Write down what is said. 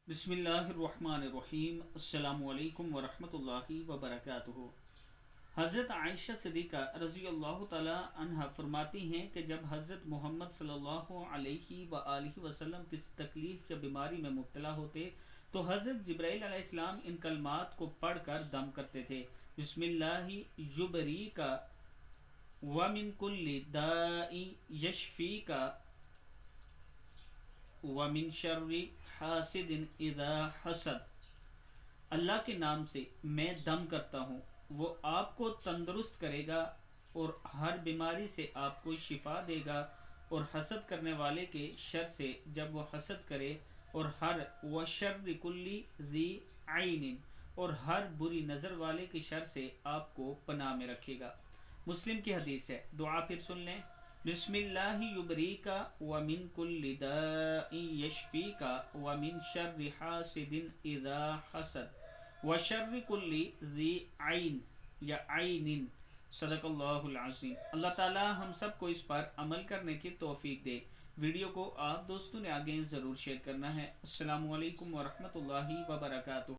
بسم اللہ الرحمن الرحیم، السلام علیکم ورحمۃ اللہ وبرکاتہ۔ حضرت عائشہ صدیقہ رضی اللہ تعالی عنہ فرماتی ہیں کہ جب حضرت محمد صلی اللہ علیہ وآلہ وسلم کسی تکلیف یا بیماری میں مبتلا ہوتے تو حضرت جبرائیل علیہ السلام ان کلمات کو پڑھ کر دم کرتے تھے: بسم اللہ یبریکا ومن کل داء یشفیکا ومن شر حاسد اذا حسد۔ اللہ کے نام سے میں دم کرتا ہوں، وہ آپ کو تندرست کرے گا اور ہر بیماری سے آپ کو شفا دے گا، اور حسد کرنے والے کے شر سے جب وہ حسد کرے، اور ہر وشر کلی ذی عین، اور ہر بری نظر والے کے شر سے آپ کو پناہ میں رکھے گا۔ مسلم کی حدیث ہے، دعا پھر سن لیں: بسم اللہ یبریکا ومن کل داء یشفیکا ومن شر حاسد اذا حسد وشر کل ذی عین یا عین۔ صدق اللہ العظیم۔ اللہ تعالی ہم سب کو اس پر عمل کرنے کی توفیق دے۔ ویڈیو کو آپ دوستوں نے آگے ضرور شیئر کرنا ہے۔ السلام علیکم ورحمۃ اللہ وبرکاتہ۔